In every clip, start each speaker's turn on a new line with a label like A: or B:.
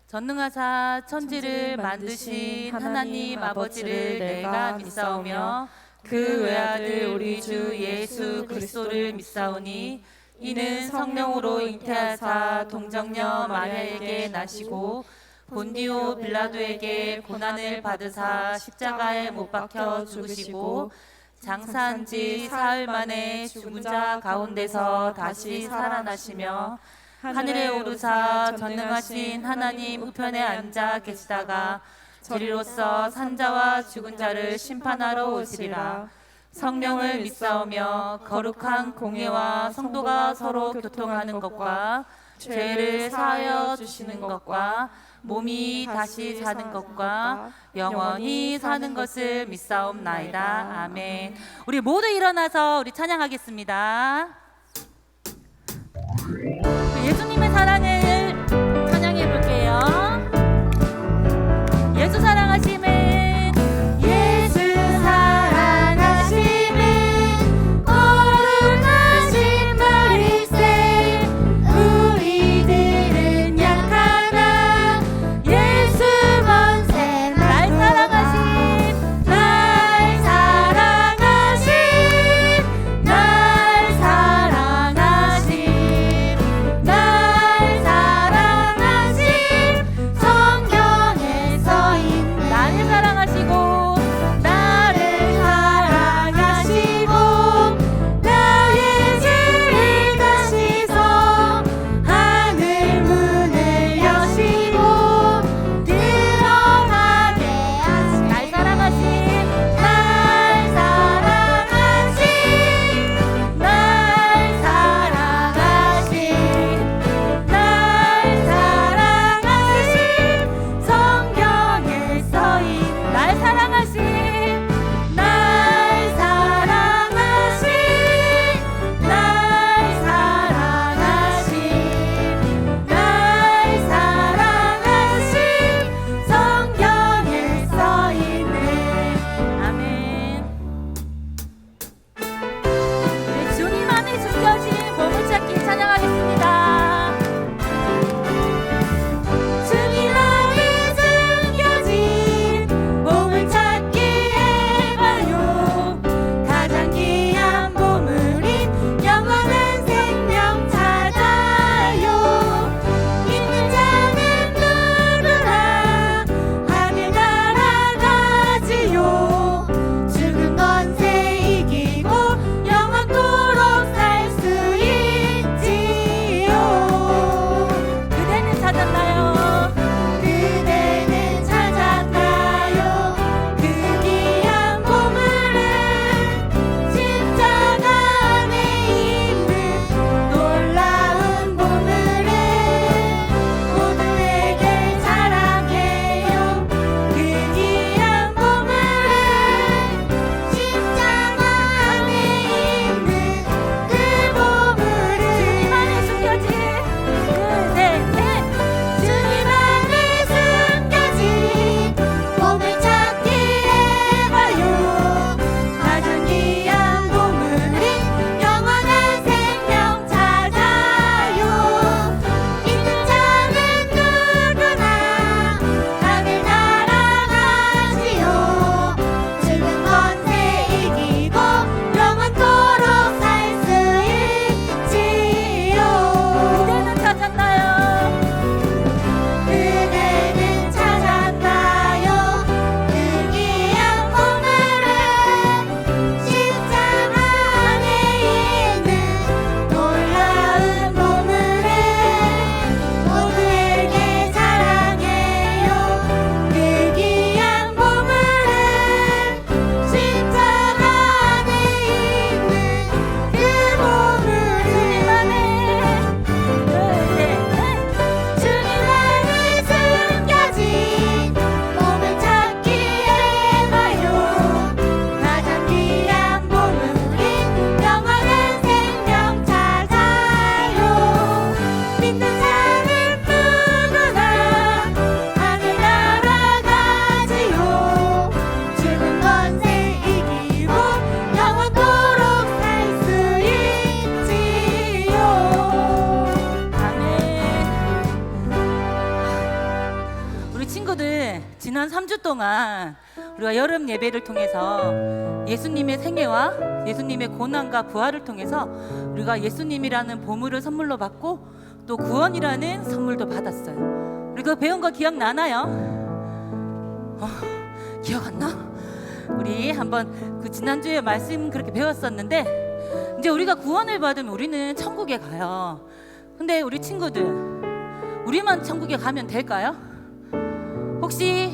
A: 전능하사 천지를 만드신 하나님 아버지를 내가 믿사오며 그 외아들 우리 주 예수 그리스도를 믿사오니 이는 성령으로 잉태하사 동정녀 마리아에게 나시고 본디오 빌라도에게 고난을 받으사 십자가에 못 박혀 죽으시고 장사한 지 사흘 만에 죽은 자 가운데서 다시 살아나시며 하늘에 오르사 전능하신 하나님 우편에 앉아 계시다가 저리로서 산자와 죽은 자를 심판하러 오시리라. 성령을 믿사오며 거룩한 공예와 성도가 서로 교통하는 것과 죄를 사하여 주시는 것과 몸이 다시 사는 것과 영원히 사는 것을 믿사옵나이다. 아멘. 우리 모두 일어나서 우리 찬양하겠습니다. 예수님의 사랑을 찬양해 볼게요. 예수 사랑하심은 예수 사랑하심은 거룩하신 말일세. 우리들은 약하나 예수 먼새 날 사랑하심 날 사랑하심 날 사랑하심 지난 3주 동안 우리가 여름 예배를 통해서 예수님의 생애와 예수님의 고난과 부활을 통해서 우리가 예수님이라는 보물을 선물로 받고 또 구원이라는 선물도 받았어요. 우리 그거 배운 거 기억나나요? 기억 안 나? 우리 한번 그 지난주에 말씀 그렇게 배웠었는데, 이제 우리가 구원을 받으면 우리는 천국에 가요. 근데 우리 친구들, 우리만 천국에 가면 될까요? 혹시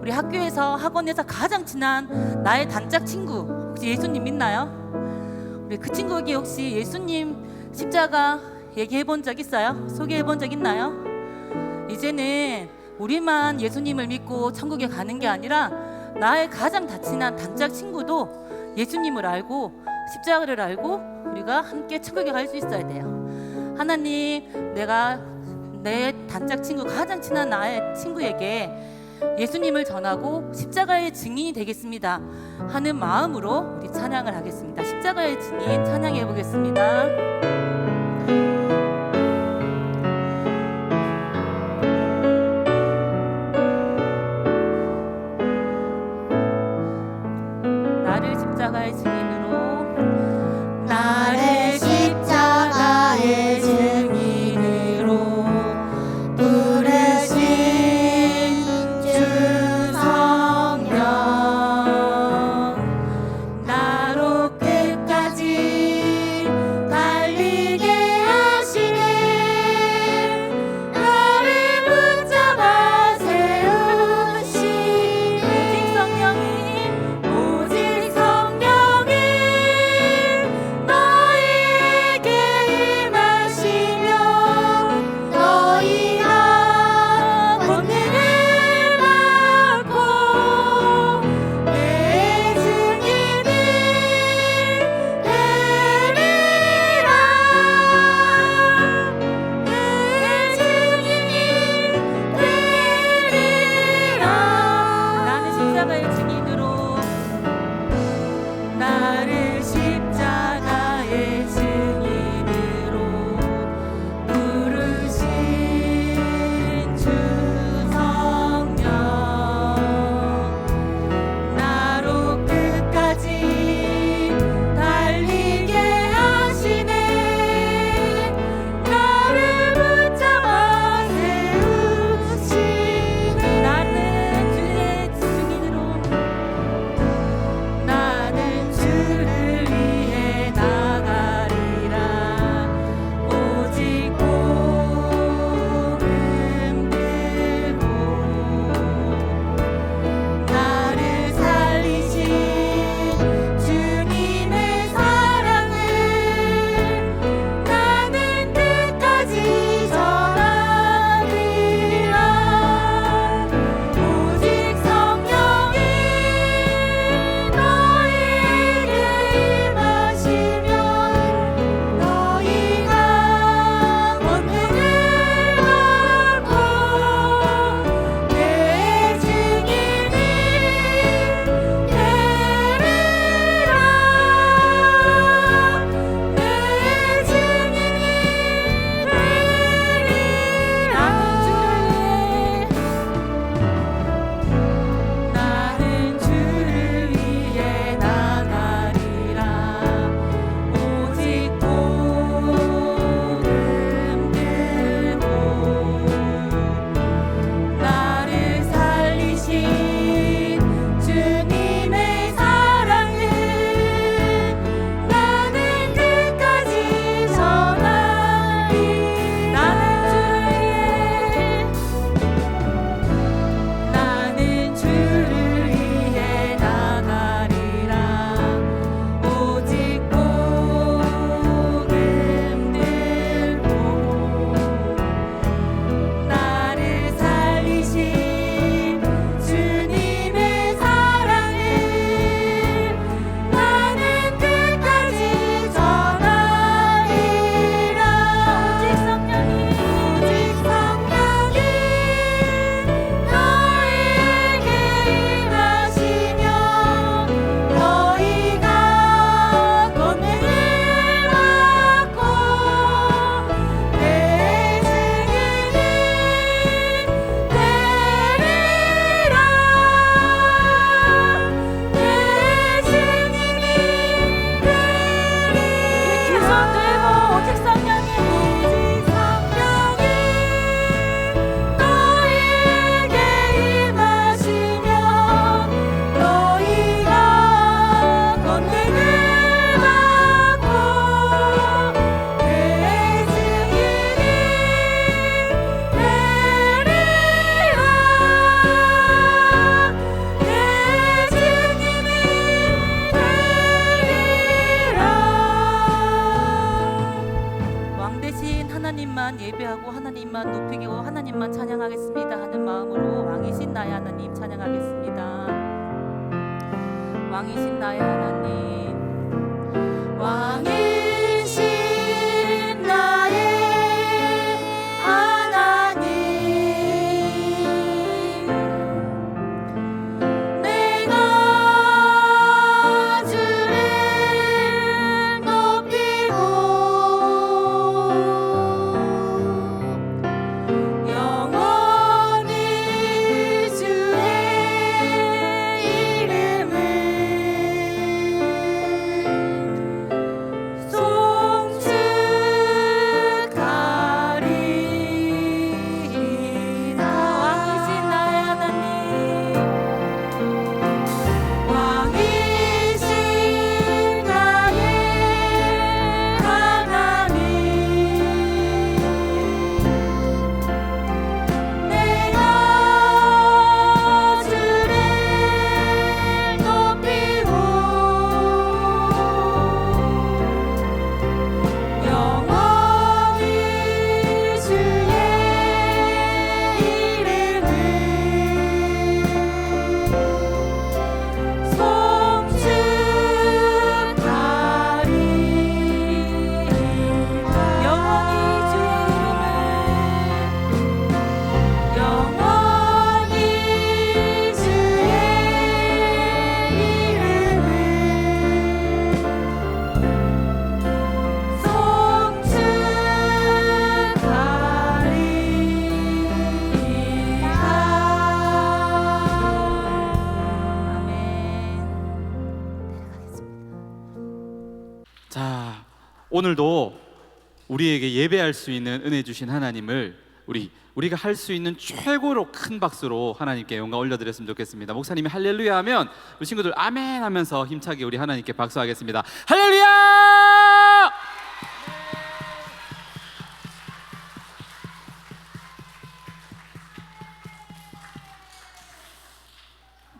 A: 우리 학교에서 학원에서 가장 친한 나의 단짝 친구 혹시 예수님 믿나요? 우리 그 친구에게 혹시 예수님 십자가 얘기해 본 적 있어요? 소개해 본 적 있나요? 이제는 우리만 예수님을 믿고 천국에 가는 게 아니라 나의 가장 친한 단짝 친구도 예수님을 알고 십자가를 알고 우리가 함께 천국에 갈 수 있어야 돼요. 하나님, 내가 내 단짝 친구, 가장 친한 나의 친구에게 예수님을 전하고 십자가의 증인이 되겠습니다 하는 마음으로 우리 찬양을 하겠습니다. 십자가의 증인 찬양해 보겠습니다. 나를 십자가의 증인으로,
B: 나를 십자가의 증인으로 부르신 주 성령, 나로 끝까지 달리게 하소서.
A: 하나님만 예배하고 하나님만 높이고 하나님만 찬양하겠습니다 하는 마음으로 왕이신 나의 하나님 찬양하겠습니다. 왕이신 나의 하나님, 왕이신 나의 하나님, 내가 주를 높이고 영원히 주의 이름을 송축하리이다. 왕이신 나의 하나님, 왕이신 나의 하나님, 내가 주를 높이고 영원히 주의 이름을 송축하리이다. 영원히 주의 이름을, 영원히 주의
C: 자, 오늘도 우리에게 예배할 수 있는 은혜 주신 하나님을 우리가 할 수 있는 최고로 큰 박수로 하나님께 영광 올려드렸으면 좋겠습니다. 목사님이 할렐루야 하면 우리 친구들 아멘 하면서 힘차게 우리 하나님께 박수하겠습니다. 할렐루야!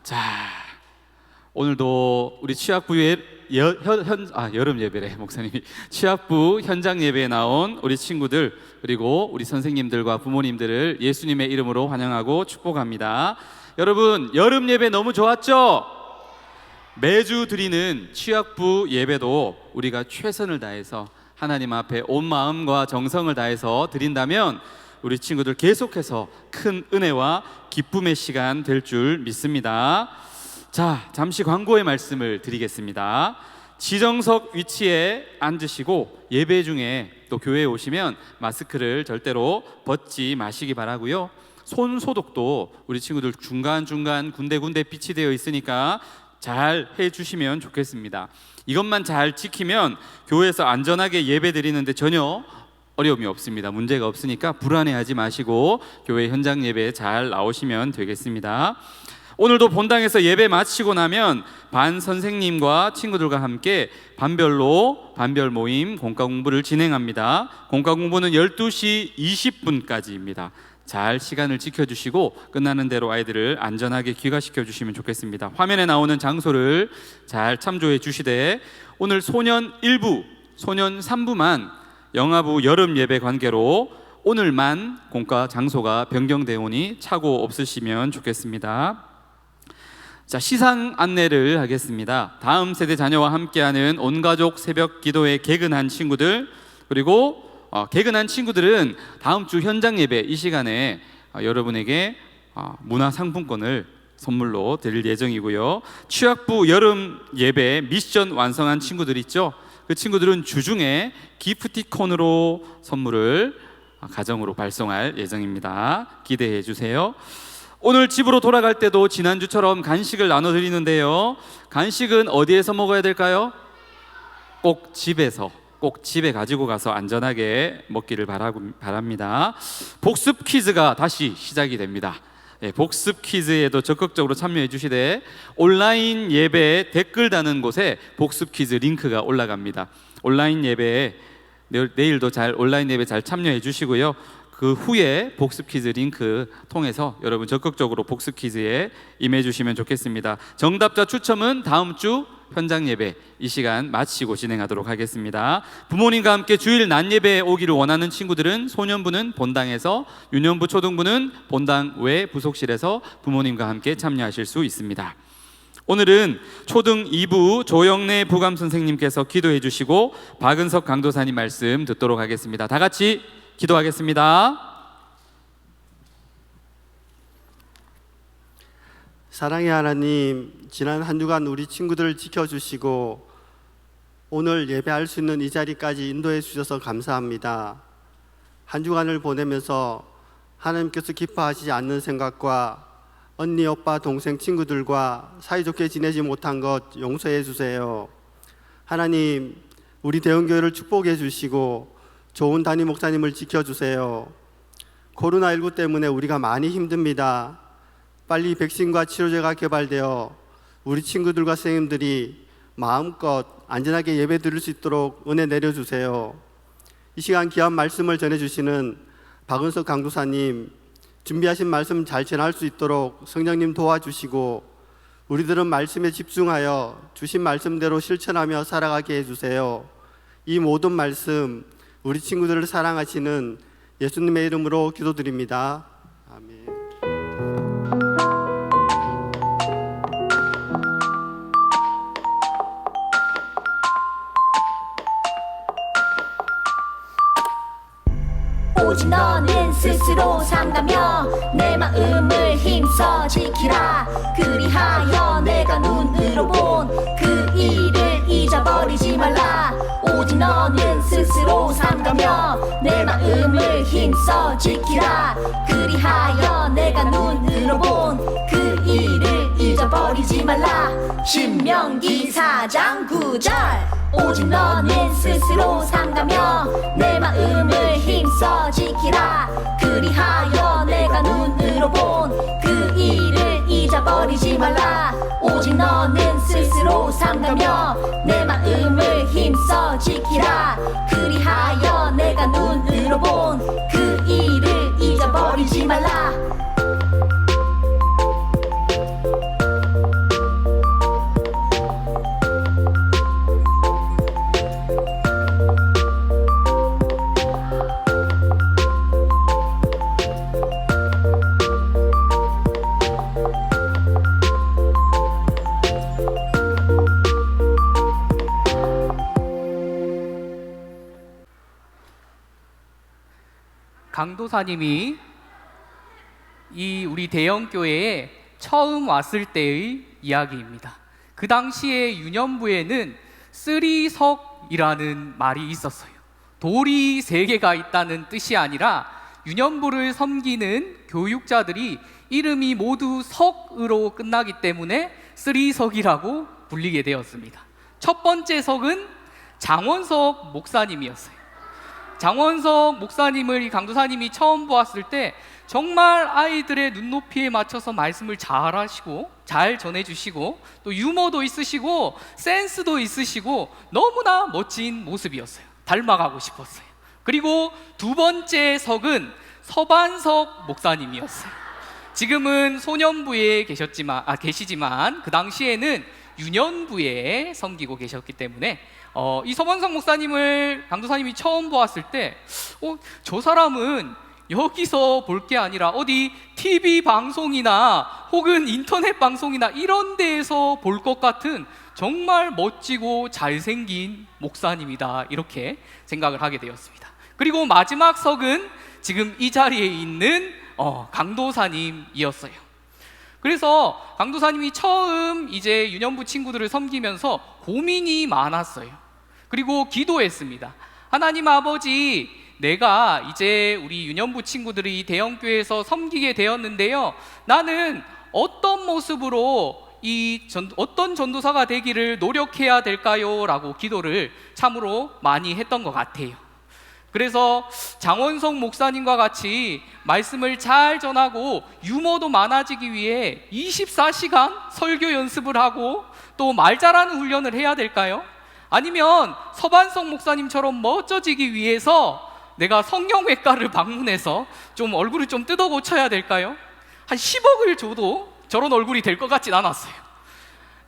C: 자, 오늘도 우리 취학부 여름 예배래 목사님이 취학부 현장 예배에 나온 우리 친구들 그리고 우리 선생님들과 부모님들을 예수님의 이름으로 환영하고 축복합니다. 여러분, 여름 예배 너무 좋았죠? 매주 드리는 취학부 예배도 우리가 최선을 다해서 하나님 앞에 온 마음과 정성을 다해서 드린다면 우리 친구들 계속해서 큰 은혜와 기쁨의 시간 될 줄 믿습니다. 자, 잠시 광고의 말씀을 드리겠습니다. 지정석 위치에 앉으시고 예배 중에 또 교회에 오시면 마스크를 절대로 벗지 마시기 바라고요. 손 소독도 우리 친구들 중간중간 군데군데 빛이 되어 있으니까 잘 해주시면 좋겠습니다. 이것만 잘 지키면 교회에서 안전하게 예배 드리는데 전혀 어려움이 없습니다. 문제가 없으니까 불안해하지 마시고 교회 현장 예배에 잘 나오시면 되겠습니다. 오늘도 본당에서 예배 마치고 나면 반 선생님과 친구들과 함께 반별로 반별 모임 공과 공부를 진행합니다. 공과 공부는 12시 20분까지입니다. 잘 시간을 지켜주시고 끝나는 대로 아이들을 안전하게 귀가시켜 주시면 좋겠습니다. 화면에 나오는 장소를 잘 참조해 주시되 오늘 소년 1부, 소년 3부만 영아부 여름 예배 관계로 오늘만 공과 장소가 변경되오니 착오 없으시면 좋겠습니다. 자, 시상 안내를 하겠습니다. 다음 세대 자녀와 함께하는 온가족 새벽 기도에 개근한 친구들 그리고 개근한 친구들은 다음 주 현장 예배 이 시간에 여러분에게 문화상품권을 선물로 드릴 예정이고요. 취학부 여름 예배 미션 완성한 친구들 있죠? 그 친구들은 주중에 기프티콘으로 선물을 가정으로 발송할 예정입니다. 기대해 주세요. 오늘 집으로 돌아갈 때도 지난주처럼 간식을 나눠드리는데요. 간식은 어디에서 먹어야 될까요? 꼭 집에 가지고 가서 안전하게 먹기를 바랍니다. 복습 퀴즈가 다시 시작이 됩니다. 복습 퀴즈에도 적극적으로 참여해 주시되 온라인 예배 댓글 다는 곳에 복습 퀴즈 링크가 올라갑니다. 온라인 예배에 내일도 온라인 예배 잘 참여해 주시고요. 그 후에 복습 퀴즈 링크 통해서 여러분 적극적으로 복습 퀴즈에 임해 주시면 좋겠습니다. 정답자 추첨은 다음 주 현장 예배 이 시간 마치고 진행하도록 하겠습니다. 부모님과 함께 주일 낮 예배에 오기를 원하는 친구들은 소년부는 본당에서, 유년부 초등부는 본당 외 부속실에서 부모님과 함께 참여하실 수 있습니다. 오늘은 초등 2부 조영래 부감 선생님께서 기도해 주시고 박은석 강도사님 말씀 듣도록 하겠습니다. 다 같이 기도하겠습니다.
D: 사랑의 하나님, 지난 한 주간 우리 친구들을 지켜주시고 오늘 예배할 수 있는 이 자리까지 인도해 주셔서 감사합니다. 한 주간을 보내면서 하나님께서 기뻐하시지 않는 생각과 언니, 오빠, 동생, 친구들과 사이좋게 지내지 못한 것 용서해 주세요. 하나님, 우리 대형교회를 축복해 주시고 좋은 담임 목사님을 지켜주세요. 코로나19 때문에 우리가 많이 힘듭니다. 빨리 백신과 치료제가 개발되어 우리 친구들과 선생님들이 마음껏 안전하게 예배 드릴 수 있도록 은혜 내려주세요. 이 시간 귀한 말씀을 전해주시는 박은석 강도사님, 준비하신 말씀 잘 전할 수 있도록 성령님 도와주시고 우리들은 말씀에 집중하여 주신 말씀대로 실천하며 살아가게 해주세요. 이 모든 말씀 우리 친구들을 사랑하시는 예수님의 이름으로 기도드립니다. 아멘.
B: 오직 너는 스스로 삼가며 내 마음을 힘써 지키라. 그리하여 내가 눈으로 본 그 일을 잊어버리지 말라. 오직 너는 스스로 삼가며 내 마음을 힘써 지키라. 그리하여 내가 눈으로 본 그 일을 잊어버리지 말라. 신명기 4장 9절. 오직 너는 스스로 삼가며 내 마음을 힘써 지키라. 그리하여 내가 눈으로 본 그 일을 잊어버리지 말라. 오직 너는 스스로 삼가며 내 마음을 힘써 지키라. 그리하여 내가 눈으로 본 그 일을 잊어버리지 말라.
E: 강도사님이 이 우리 대형교회에 처음 왔을 때의 이야기입니다. 그 당시에 유년부에는 쓰리석이라는 말이 있었어요. 돌이 3개가 있다는 뜻이 아니라 유년부를 섬기는 교육자들이 이름이 모두 석으로 끝나기 때문에 쓰리석이라고 불리게 되었습니다. 첫 번째 석은 장원석 목사님이었어요. 장원석 목사님을 이 강도사님이 처음 보았을 때 정말 아이들의 눈높이에 맞춰서 말씀을 잘 하시고 잘 전해주시고 또 유머도 있으시고 센스도 있으시고 너무나 멋진 모습이었어요. 닮아가고 싶었어요. 그리고 두 번째 석은 서반석 목사님이었어요. 지금은 소년부에 계시지만 그 당시에는 유년부에 섬기고 계셨기 때문에 이 서반석 목사님을 강도사님이 처음 보았을 때 저 사람은 여기서 볼 게 아니라 어디 TV 방송이나 혹은 인터넷 방송이나 이런 데에서 볼 것 같은 정말 멋지고 잘생긴 목사님이다, 이렇게 생각을 하게 되었습니다. 그리고 마지막 석은 지금 이 자리에 있는 강도사님이었어요. 그래서 강도사님이 처음 이제 유년부 친구들을 섬기면서 고민이 많았어요. 그리고 기도했습니다. 하나님 아버지, 내가 이제 우리 유년부 친구들이 대형교회에서 섬기게 되었는데요, 나는 어떤 모습으로 어떤 전도사가 되기를 노력해야 될까요? 라고 기도를 참으로 많이 했던 것 같아요. 그래서 장원석 목사님과 같이 말씀을 잘 전하고 유머도 많아지기 위해 24시간 설교 연습을 하고 또 말 잘하는 훈련을 해야 될까요? 아니면 서반석 목사님처럼 멋져지기 위해서 내가 성형외과를 방문해서 좀 얼굴을 좀 뜯어 고쳐야 될까요? 한 10억을 줘도 저런 얼굴이 될 것 같진 않았어요.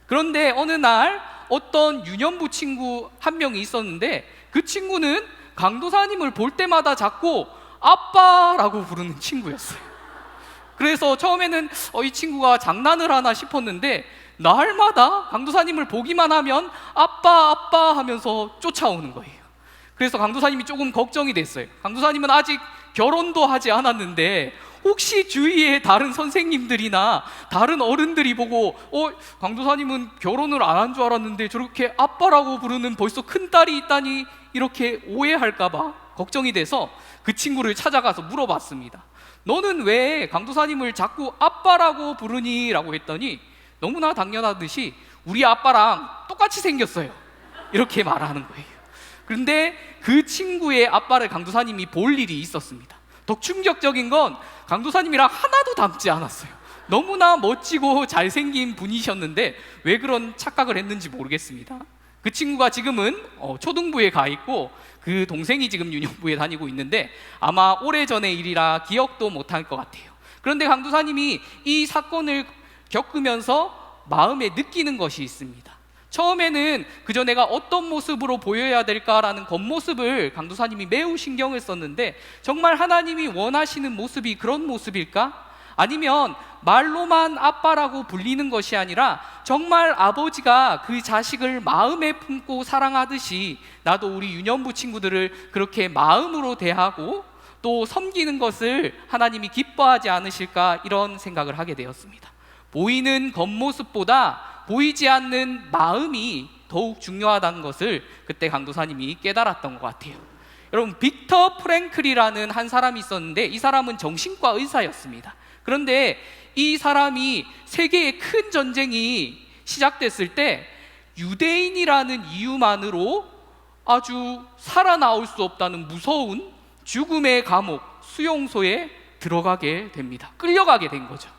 E: 그런데 어느 날 어떤 유년부 친구 한 명이 있었는데 그 친구는 강도사님을 볼 때마다 자꾸 아빠라고 부르는 친구였어요. 그래서 처음에는 이 친구가 장난을 하나 싶었는데 날마다 강도사님을 보기만 하면 아빠 아빠 하면서 쫓아오는 거예요. 그래서 강도사님이 조금 걱정이 됐어요. 강도사님은 아직 결혼도 하지 않았는데 혹시 주위에 다른 선생님들이나 다른 어른들이 보고 강도사님은 결혼을 안 한 줄 알았는데 저렇게 아빠라고 부르는 벌써 큰딸이 있다니 이렇게 오해할까 봐 걱정이 돼서 그 친구를 찾아가서 물어봤습니다. 너는 왜 강도사님을 자꾸 아빠라고 부르니? 라고 했더니 너무나 당연하듯이 우리 아빠랑 똑같이 생겼어요, 이렇게 말하는 거예요. 그런데 그 친구의 아빠를 강도사님이 볼 일이 있었습니다. 더 충격적인 건 강도사님이랑 하나도 닮지 않았어요. 너무나 멋지고 잘생긴 분이셨는데 왜 그런 착각을 했는지 모르겠습니다. 그 친구가 지금은 초등부에 가 있고 그 동생이 지금 유년부에 다니고 있는데 아마 오래전의 일이라 기억도 못할 것 같아요. 그런데 강도사님이 이 사건을 겪으면서 마음에 느끼는 것이 있습니다. 처음에는 그저 내가 어떤 모습으로 보여야 될까라는 겉모습을 강도사님이 매우 신경을 썼는데 정말 하나님이 원하시는 모습이 그런 모습일까? 아니면 말로만 아빠라고 불리는 것이 아니라 정말 아버지가 그 자식을 마음에 품고 사랑하듯이 나도 우리 유년부 친구들을 그렇게 마음으로 대하고 또 섬기는 것을 하나님이 기뻐하지 않으실까, 이런 생각을 하게 되었습니다. 보이는 겉모습보다 보이지 않는 마음이 더욱 중요하다는 것을 그때 강도사님이 깨달았던 것 같아요. 여러분, 빅터 프랭클이라는 한 사람이 있었는데 이 사람은 정신과 의사였습니다. 그런데 이 사람이 세계의 큰 전쟁이 시작됐을 때 유대인이라는 이유만으로 아주 살아나올 수 없다는 무서운 죽음의 감옥 수용소에 들어가게 됩니다. 끌려가게 된 거죠.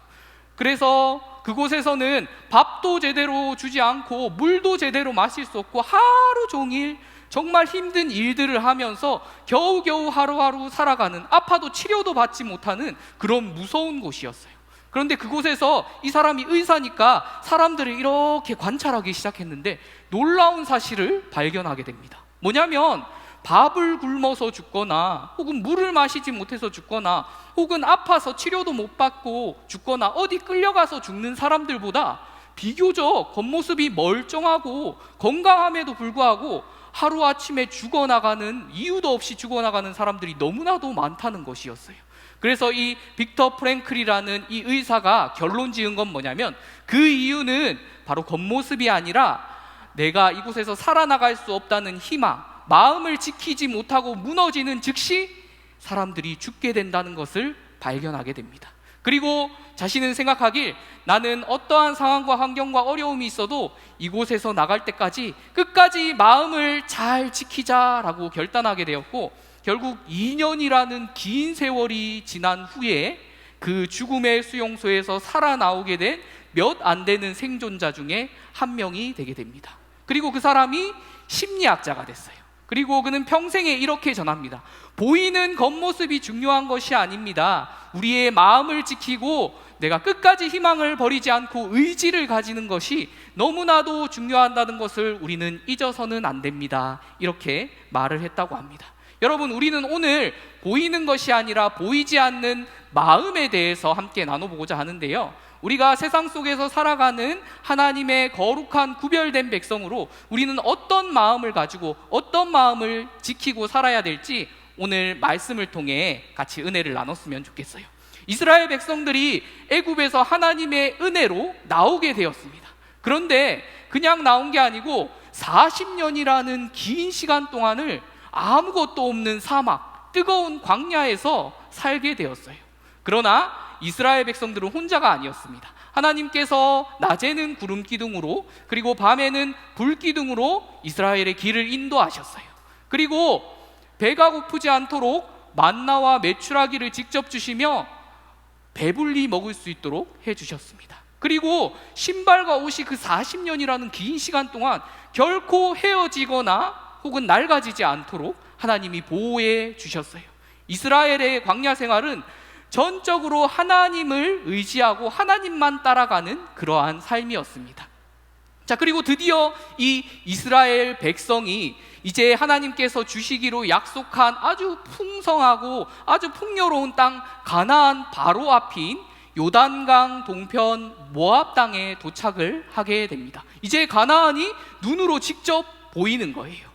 E: 그래서 그곳에서는 밥도 제대로 주지 않고 물도 제대로 마실 수 없고 하루 종일 정말 힘든 일들을 하면서 겨우겨우 하루하루 살아가는, 아파도 치료도 받지 못하는 그런 무서운 곳이었어요. 그런데 그곳에서 이 사람이 의사니까 사람들을 이렇게 관찰하기 시작했는데 놀라운 사실을 발견하게 됩니다. 뭐냐면 밥을 굶어서 죽거나 혹은 물을 마시지 못해서 죽거나 혹은 아파서 치료도 못 받고 죽거나 어디 끌려가서 죽는 사람들보다 비교적 겉모습이 멀쩡하고 건강함에도 불구하고 하루아침에 죽어나가는, 이유도 없이 죽어나가는 사람들이 너무나도 많다는 것이었어요. 그래서 이 빅터 프랭클이라는 이 의사가 결론 지은 건 뭐냐면 그 이유는 바로 겉모습이 아니라 내가 이곳에서 살아나갈 수 없다는 희망, 마음을 지키지 못하고 무너지는 즉시 사람들이 죽게 된다는 것을 발견하게 됩니다. 그리고 자신은 생각하길 나는 어떠한 상황과 환경과 어려움이 있어도 이곳에서 나갈 때까지 끝까지 마음을 잘 지키자라고 결단하게 되었고, 결국 2년이라는 긴 세월이 지난 후에 그 죽음의 수용소에서 살아나오게 된 몇 안 되는 생존자 중에 한 명이 되게 됩니다. 그리고 그 사람이 심리학자가 됐어요. 그리고 그는 평생에 이렇게 전합니다. 보이는 겉모습이 중요한 것이 아닙니다. 우리의 마음을 지키고 내가 끝까지 희망을 버리지 않고 의지를 가지는 것이 너무나도 중요하다는 것을 우리는 잊어서는 안 됩니다. 이렇게 말을 했다고 합니다. 여러분, 우리는 오늘 보이는 것이 아니라 보이지 않는 마음에 대해서 함께 나눠보고자 하는데요. 우리가 세상 속에서 살아가는 하나님의 거룩한 구별된 백성으로 우리는 어떤 마음을 가지고 어떤 마음을 지키고 살아야 될지 오늘 말씀을 통해 같이 은혜를 나눴으면 좋겠어요. 이스라엘 백성들이 애굽에서 하나님의 은혜로 나오게 되었습니다. 그런데 그냥 나온 게 아니고 40년이라는 긴 시간 동안을 아무것도 없는 사막, 뜨거운 광야에서 살게 되었어요. 그러나 이스라엘 백성들은 혼자가 아니었습니다. 하나님께서 낮에는 구름 기둥으로 그리고 밤에는 불 기둥으로 이스라엘의 길을 인도하셨어요. 그리고 배가 고프지 않도록 만나와 메추라기를 직접 주시며 배불리 먹을 수 있도록 해주셨습니다. 그리고 신발과 옷이 그 40년이라는 긴 시간 동안 결코 헤어지거나 혹은 낡아지지 않도록 하나님이 보호해 주셨어요. 이스라엘의 광야 생활은 전적으로 하나님을 의지하고 하나님만 따라가는 그러한 삶이었습니다. 자, 그리고 드디어 이 이스라엘 백성이 이제 하나님께서 주시기로 약속한 아주 풍성하고 아주 풍요로운 땅 가나안 바로 앞인 요단강 동편 모압 땅에 도착을 하게 됩니다. 이제 가나안이 눈으로 직접 보이는 거예요.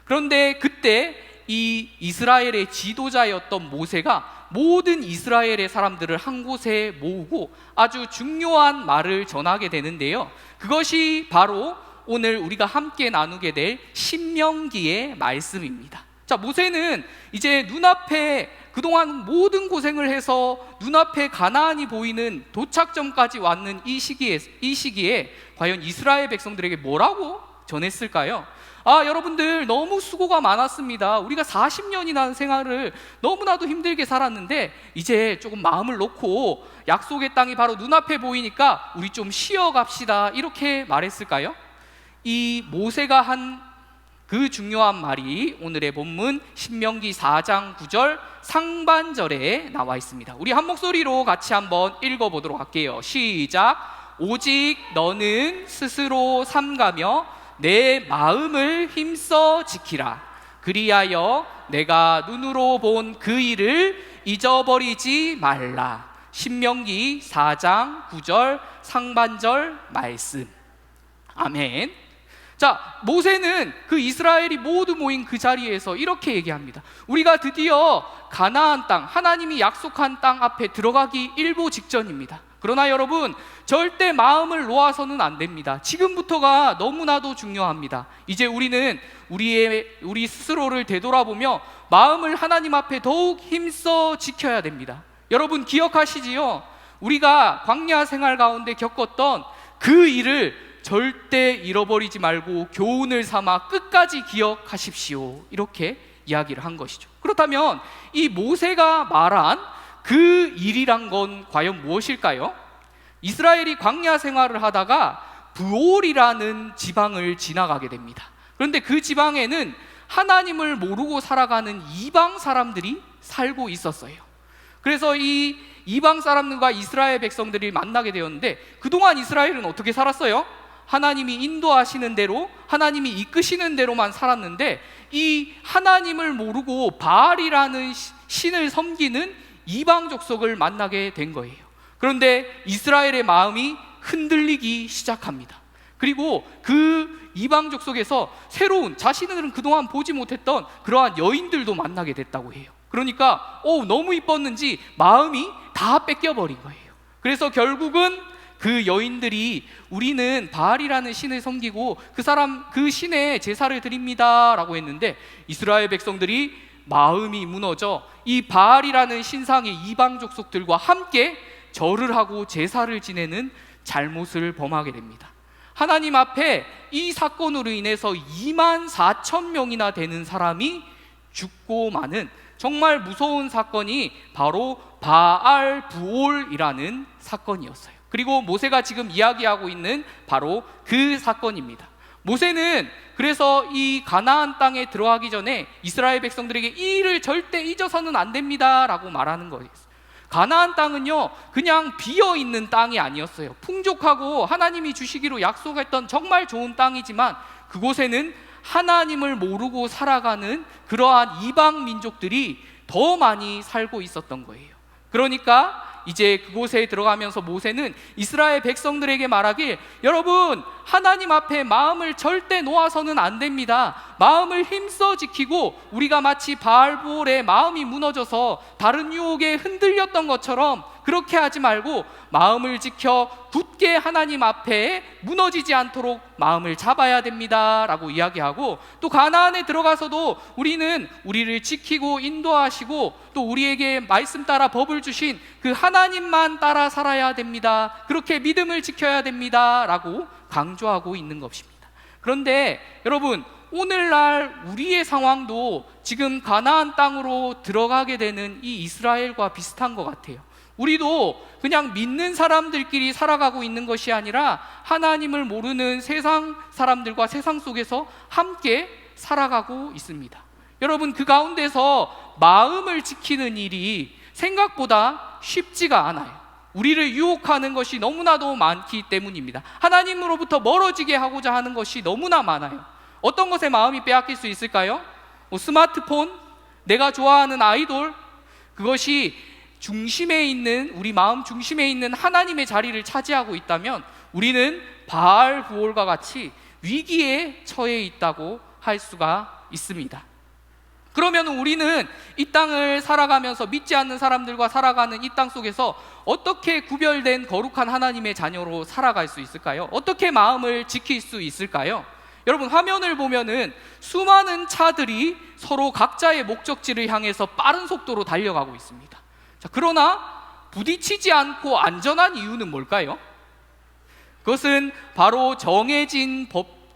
E: 그런데 그때 이 이스라엘의 지도자였던 모세가 모든 이스라엘의 사람들을 한 곳에 모으고 아주 중요한 말을 전하게 되는데요. 그것이 바로 오늘 우리가 함께 나누게 될 신명기의 말씀입니다. 자, 모세는 이제 눈앞에 그동안 모든 고생을 해서 눈앞에 가나안이 보이는 도착점까지 왔는 이 시기에 과연 이스라엘 백성들에게 뭐라고 전했을까요? 여러분들 너무 수고가 많았습니다. 우리가 40년이나 생활을 너무나도 힘들게 살았는데 이제 조금 마음을 놓고 약속의 땅이 바로 눈앞에 보이니까 우리 좀 쉬어갑시다, 이렇게 말했을까요? 이 모세가 한 그 중요한 말이 오늘의 본문 신명기 4장 9절 상반절에 나와 있습니다. 우리 한 목소리로 같이 한번 읽어보도록 할게요. 시작. 오직 너는 스스로 삼가며 내 마음을 힘써 지키라. 그리하여 내가 눈으로 본 그 일을 잊어버리지 말라. 신명기 4장 9절 상반절 말씀. 아멘. 자, 모세는 그 이스라엘이 모두 모인 그 자리에서 이렇게 얘기합니다. 우리가 드디어 가나안 땅, 하나님이 약속한 땅 앞에 들어가기 일보 직전입니다. 그러나 여러분, 절대 마음을 놓아서는 안 됩니다. 지금부터가 너무나도 중요합니다. 이제 우리는 우리 스스로를 되돌아보며 마음을 하나님 앞에 더욱 힘써 지켜야 됩니다. 여러분 기억하시지요? 우리가 광야 생활 가운데 겪었던 그 일을 절대 잃어버리지 말고 교훈을 삼아 끝까지 기억하십시오, 이렇게 이야기를 한 것이죠. 그렇다면 이 모세가 말한 그 일이란 건 과연 무엇일까요? 이스라엘이 광야 생활을 하다가 브올이라는 지방을 지나가게 됩니다. 그런데 그 지방에는 하나님을 모르고 살아가는 이방 사람들이 살고 있었어요. 그래서 이 이방 사람들과 이스라엘 백성들이 만나게 되었는데, 그동안 이스라엘은 어떻게 살았어요? 하나님이 인도하시는 대로, 하나님이 이끄시는 대로만 살았는데, 이 하나님을 모르고 바알이라는 신을 섬기는 이방 족속을 만나게 된 거예요. 그런데 이스라엘의 마음이 흔들리기 시작합니다. 그리고 그 이방 족속에서 새로운, 자신들은 그동안 보지 못했던 그러한 여인들도 만나게 됐다고 해요. 그러니까 너무 이뻤는지 마음이 다 뺏겨버린 거예요. 그래서 결국은 그 여인들이 우리는 바알이라는 신을 섬기고 그 신의 제사를 드립니다 라고 했는데, 이스라엘 백성들이 마음이 무너져 이 바알이라는 신상의 이방 족속들과 함께 절을 하고 제사를 지내는 잘못을 범하게 됩니다. 하나님 앞에 이 사건으로 인해서 24,000명이나 되는 사람이 죽고 마는 정말 무서운 사건이 바로 바알 부올이라는 사건이었어요. 그리고 모세가 지금 이야기하고 있는 바로 그 사건입니다. 모세는 그래서 이 가나안 땅에 들어가기 전에 이스라엘 백성들에게 이 일을 절대 잊어서는 안 됩니다 라고 말하는 거예요. 가나안 땅은요, 그냥 비어있는 땅이 아니었어요. 풍족하고 하나님이 주시기로 약속했던 정말 좋은 땅이지만, 그곳에는 하나님을 모르고 살아가는 그러한 이방 민족들이 더 많이 살고 있었던 거예요. 그러니까 이제 그곳에 들어가면서 모세는 이스라엘 백성들에게 말하길, 여러분 하나님 앞에 마음을 절대 놓아서는 안 됩니다. 마음을 힘써 지키고, 우리가 마치 바알부올의 마음이 무너져서 다른 유혹에 흔들렸던 것처럼 그렇게 하지 말고 마음을 지켜 굳게 하나님 앞에 무너지지 않도록 마음을 잡아야 됩니다 라고 이야기하고, 또 가나안에 들어가서도 우리는 우리를 지키고 인도하시고 또 우리에게 말씀 따라 법을 주신 그 하나님만 따라 살아야 됩니다, 그렇게 믿음을 지켜야 됩니다 라고 강조하고 있는 것입니다. 그런데 여러분, 오늘날 우리의 상황도 지금 가나안 땅으로 들어가게 되는 이 이스라엘과 비슷한 것 같아요. 우리도 그냥 믿는 사람들끼리 살아가고 있는 것이 아니라 하나님을 모르는 세상 사람들과 세상 속에서 함께 살아가고 있습니다. 여러분, 그 가운데서 마음을 지키는 일이 생각보다 쉽지가 않아요. 우리를 유혹하는 것이 너무나도 많기 때문입니다. 하나님으로부터 멀어지게 하고자 하는 것이 너무나 많아요. 어떤 것에 마음이 빼앗길 수 있을까요? 스마트폰, 내가 좋아하는 아이돌, 그것이 중심에 있는, 우리 마음 중심에 있는 하나님의 자리를 차지하고 있다면 우리는 바알 부올과 같이 위기에 처해 있다고 할 수가 있습니다. 그러면 우리는 이 땅을 살아가면서 믿지 않는 사람들과 살아가는 이 땅 속에서 어떻게 구별된 거룩한 하나님의 자녀로 살아갈 수 있을까요? 어떻게 마음을 지킬 수 있을까요? 여러분, 화면을 보면은 수많은 차들이 서로 각자의 목적지를 향해서 빠른 속도로 달려가고 있습니다. 자, 그러나 부딪히지 않고 안전한 이유는 뭘까요? 그것은 바로 정해진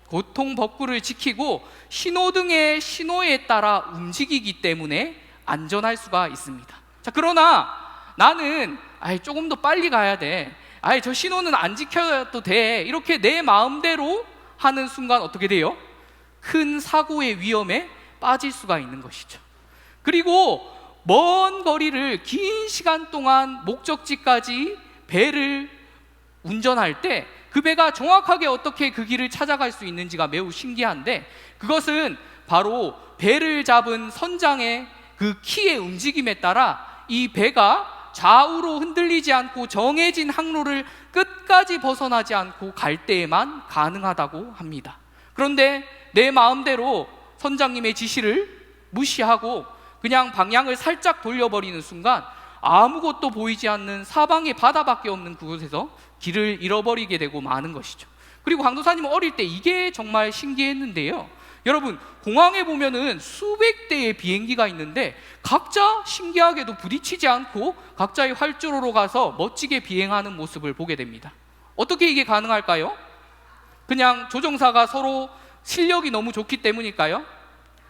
E: 고통 법규를 지키고 신호등의 신호에 따라 움직이기 때문에 안전할 수가 있습니다. 자, 그러나 나는 조금 더 빨리 가야 돼, 저 신호는 안 지켜도 돼, 이렇게 내 마음대로 하는 순간 어떻게 돼요? 큰 사고의 위험에 빠질 수가 있는 것이죠. 그리고 먼 거리를 긴 시간 동안 목적지까지 배를 운전할 때 그 배가 정확하게 어떻게 그 길을 찾아갈 수 있는지가 매우 신기한데, 그것은 바로 배를 잡은 선장의 그 키의 움직임에 따라 이 배가 좌우로 흔들리지 않고 정해진 항로를 끝까지 벗어나지 않고 갈 때에만 가능하다고 합니다. 그런데 내 마음대로 선장님의 지시를 무시하고 그냥 방향을 살짝 돌려버리는 순간 아무것도 보이지 않는 사방에 바다밖에 없는 그곳에서 길을 잃어버리게 되고 마는 것이죠. 그리고 강도사님은 어릴 때 이게 정말 신기했는데요, 여러분, 공항에 보면은 수백 대의 비행기가 있는데 각자 신기하게도 부딪히지 않고 각자의 활주로로 가서 멋지게 비행하는 모습을 보게 됩니다. 어떻게 이게 가능할까요? 그냥 조종사가 서로 실력이 너무 좋기 때문일까요?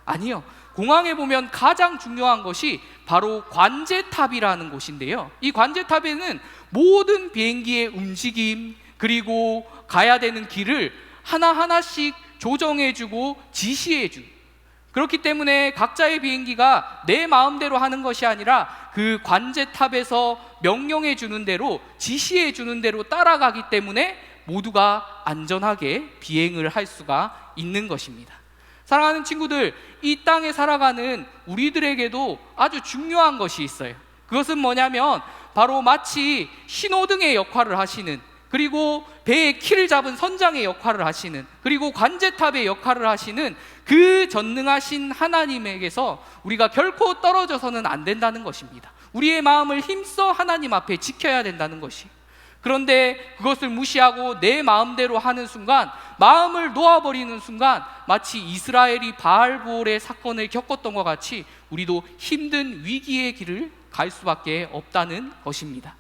E: 아니요. 공항에 보면 가장 중요한 것이 바로 관제탑이라는 곳인데요, 이 관제탑에는 모든 비행기의 움직임 그리고 가야 되는 길을 하나하나씩 조정해주고 지시해주고, 그렇기 때문에 각자의 비행기가 내 마음대로 하는 것이 아니라 그 관제탑에서 명령해 주는 대로, 지시해 주는 대로 따라가기 때문에 모두가 안전하게 비행을 할 수가 있는 것입니다. 사랑하는 친구들, 이 땅에 살아가는 우리들에게도 아주 중요한 것이 있어요. 그것은 뭐냐면 바로 마치 신호등의 역할을 하시는, 그리고 배의 키를 잡은 선장의 역할을 하시는, 그리고 관제탑의 역할을 하시는 그 전능하신 하나님에게서 우리가 결코 떨어져서는 안 된다는 것입니다. 우리의 마음을 힘써 하나님 앞에 지켜야 된다는 것이. 그런데 그것을 무시하고 내 마음대로 하는 순간, 마음을 놓아버리는 순간 마치 이스라엘이 바알보올의 사건을 겪었던 것 같이 우리도 힘든 위기의 길을 갈 수밖에 없다는 것입니다.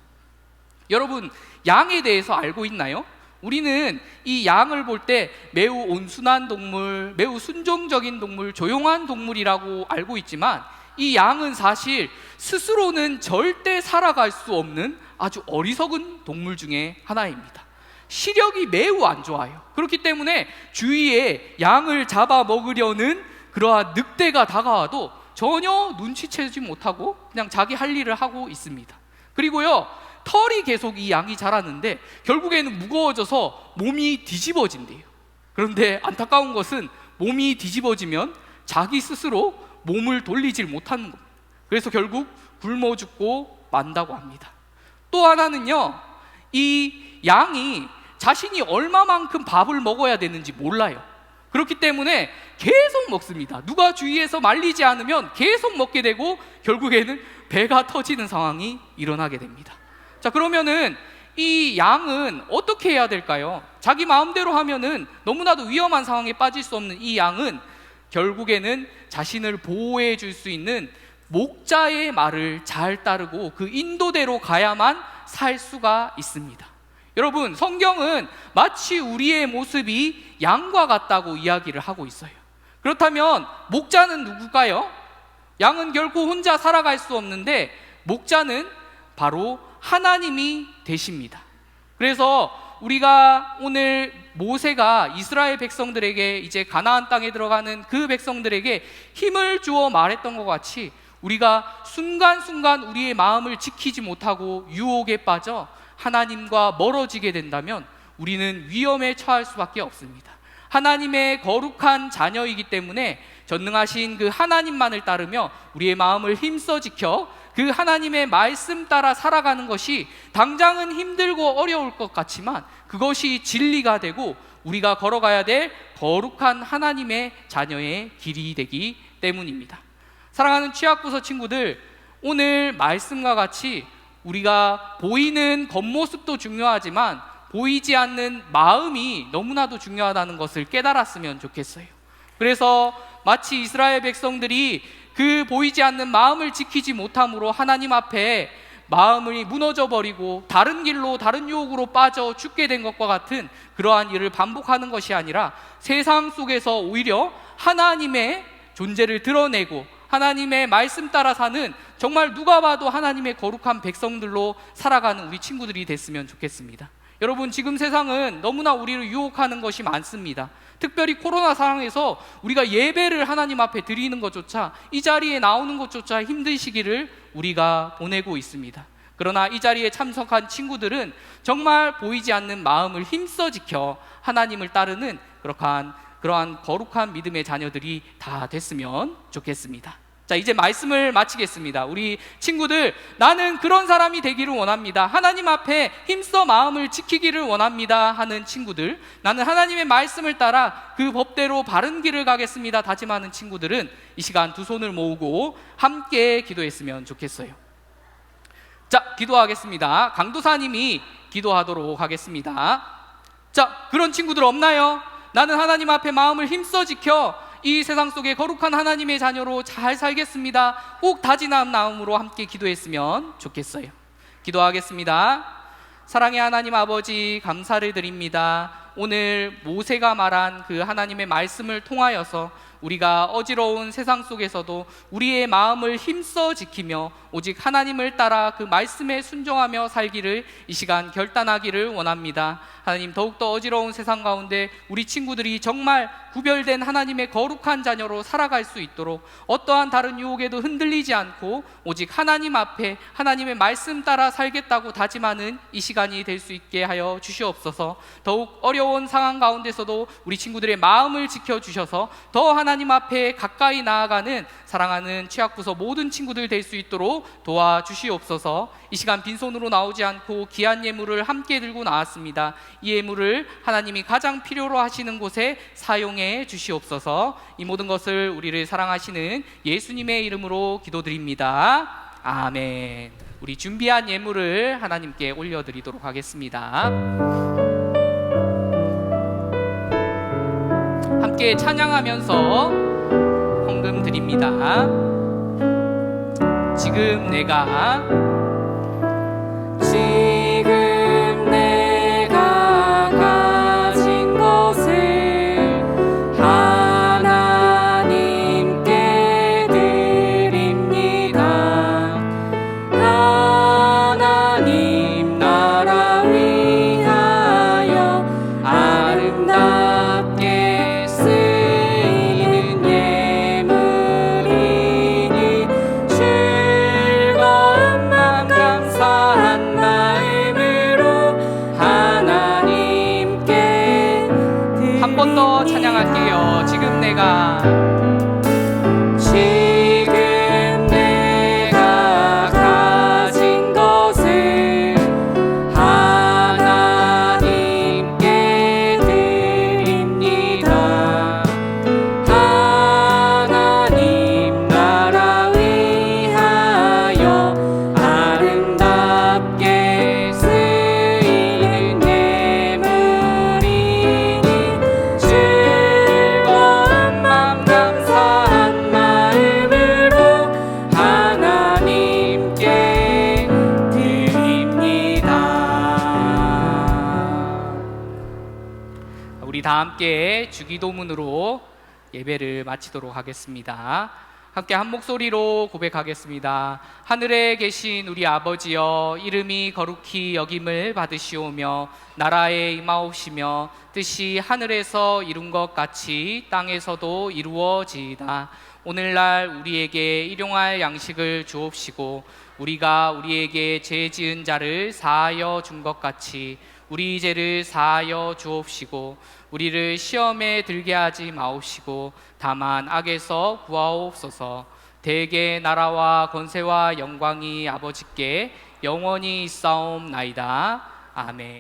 E: 여러분, 양에 대해서 알고 있나요? 우리는 이 양을 볼 때 매우 온순한 동물, 매우 순종적인 동물, 조용한 동물이라고 알고 있지만 이 양은 사실 스스로는 절대 살아갈 수 없는 아주 어리석은 동물 중에 하나입니다. 시력이 매우 안 좋아요. 그렇기 때문에 주위에 양을 잡아 먹으려는 그러한 늑대가 다가와도 전혀 눈치채지 못하고 그냥 자기 할 일을 하고 있습니다. 그리고요, 털이 계속 이 양이 자라는데 결국에는 무거워져서 몸이 뒤집어진대요. 그런데 안타까운 것은 몸이 뒤집어지면 자기 스스로 몸을 돌리질 못하는 겁니다. 그래서 결국 굶어 죽고 만다고 합니다. 또 하나는요, 이 양이 자신이 얼마만큼 밥을 먹어야 되는지 몰라요. 그렇기 때문에 계속 먹습니다. 누가 주위에서 말리지 않으면 계속 먹게 되고 결국에는 배가 터지는 상황이 일어나게 됩니다. 자, 그러면은 이 양은 어떻게 해야 될까요? 자기 마음대로 하면은 너무나도 위험한 상황에 빠질 수 없는 이 양은 결국에는 자신을 보호해 줄 수 있는 목자의 말을 잘 따르고 그 인도대로 가야만 살 수가 있습니다. 여러분, 성경은 마치 우리의 모습이 양과 같다고 이야기를 하고 있어요. 그렇다면 목자는 누굴까요? 양은 결코 혼자 살아갈 수 없는데 목자는 바로 하나님이 되십니다. 그래서 우리가 오늘 모세가 이스라엘 백성들에게 이제 가나안 땅에 들어가는 그 백성들에게 힘을 주어 말했던 것 같이 우리가 순간순간 우리의 마음을 지키지 못하고 유혹에 빠져 하나님과 멀어지게 된다면 우리는 위험에 처할 수밖에 없습니다. 하나님의 거룩한 자녀이기 때문에 전능하신 그 하나님만을 따르며 우리의 마음을 힘써 지켜 그 하나님의 말씀 따라 살아가는 것이 당장은 힘들고 어려울 것 같지만 그것이 진리가 되고 우리가 걸어가야 될 거룩한 하나님의 자녀의 길이 되기 때문입니다. 사랑하는 취학부서 친구들, 오늘 말씀과 같이 우리가 보이는 겉모습도 중요하지만 보이지 않는 마음이 너무나도 중요하다는 것을 깨달았으면 좋겠어요. 그래서 마치 이스라엘 백성들이 그 보이지 않는 마음을 지키지 못함으로 하나님 앞에 마음이 무너져 버리고 다른 길로 다른 유혹으로 빠져 죽게 된 것과 같은 그러한 일을 반복하는 것이 아니라 세상 속에서 오히려 하나님의 존재를 드러내고 하나님의 말씀 따라 사는 정말 누가 봐도 하나님의 거룩한 백성들로 살아가는 우리 친구들이 됐으면 좋겠습니다. 여러분, 지금 세상은 너무나 우리를 유혹하는 것이 많습니다. 특별히 코로나 상황에서 우리가 예배를 하나님 앞에 드리는 것조차, 이 자리에 나오는 것조차 힘든 시기를 우리가 보내고 있습니다. 그러나 이 자리에 참석한 친구들은 정말 보이지 않는 마음을 힘써 지켜 하나님을 따르는 그러한 거룩한 믿음의 자녀들이 다 됐으면 좋겠습니다. 자, 이제 말씀을 마치겠습니다. 우리 친구들, 나는 그런 사람이 되기를 원합니다. 하나님 앞에 힘써 마음을 지키기를 원합니다 하는 친구들, 나는 하나님의 말씀을 따라 그 법대로 바른 길을 가겠습니다 다짐하는 친구들은 이 시간 두 손을 모으고 함께 기도했으면 좋겠어요. 자, 기도하겠습니다. 강도사님이 기도하도록 하겠습니다. 자, 그런 친구들 없나요? 나는 하나님 앞에 마음을 힘써 지켜 이 세상 속에 거룩한 하나님의 자녀로 잘 살겠습니다. 꼭 다짐한 마음으로 함께 기도했으면 좋겠어요. 기도하겠습니다. 사랑의 하나님 아버지, 감사를 드립니다. 오늘 모세가 말한 그 하나님의 말씀을 통하여서 우리가 어지러운 세상 속에서도 우리의 마음을 힘써 지키며 오직 하나님을 따라 그 말씀에 순종하며 살기를 이 시간 결단하기를 원합니다. 하나님, 더욱더 어지러운 세상 가운데 우리 친구들이 정말 구별된 하나님의 거룩한 자녀로 살아갈 수 있도록 어떠한 다른 유혹에도 흔들리지 않고 오직 하나님 앞에 하나님의 말씀 따라 살겠다고 다짐하는 이 시간이 될 수 있게 하여 주시옵소서. 더욱 어려운 상황 가운데서도 우리 친구들의 마음을 지켜주셔서 더 하나님 앞에 가까이 나아가는 사랑하는 취학부서 모든 친구들 될 수 있도록 도와주시옵소서. 이 시간 빈손으로 나오지 않고 귀한 예물을 함께 들고 나왔습니다. 이 예물을 하나님이 가장 필요로 하시는 곳에 사용해 주시옵소서. 이 모든 것을 우리를 사랑하시는 예수님의 이름으로 기도드립니다. 아멘. 우리 준비한 예물을 하나님께 올려드리도록 하겠습니다. 함께 찬양하면서 헌금 드립니다. 지금 내가 가진 것을 하나님께 드립니다. 하나님 나라 위하여 아름답게 쓰이는 예물이니 즐거운 맘 감사한 마음으로 하나님께 한 번 더 찬양할게요. 지금 내가 가진 것을 하나님께 드립니다. 하나님 나라 위하여 아름답게 쓰이는 예물이니 즐거운 맘 감사한 마음으로 하나님께 드립니다. 우리 다 함께 주기도문으로 예배를 마치도록 하겠습니다. 함께 한 목소리로 고백하겠습니다. 하늘에 계신 우리 아버지여, 이름이 거룩히 여김을 받으시오며 나라에 임하옵시며 뜻이 하늘에서 이룬 것 같이 땅에서도 이루어지이다. 오늘날 우리에게 일용할 양식을 주옵시고 우리가 우리에게 죄 지은 자를 사하여 준 것 같이 우리 죄를 사하여 주옵시고 우리를 시험에 들게 하지 마옵시고 다만 악에서 구하옵소서. 대개 나라와 권세와 영광이 아버지께 영원히 있사옵나이다. 아멘.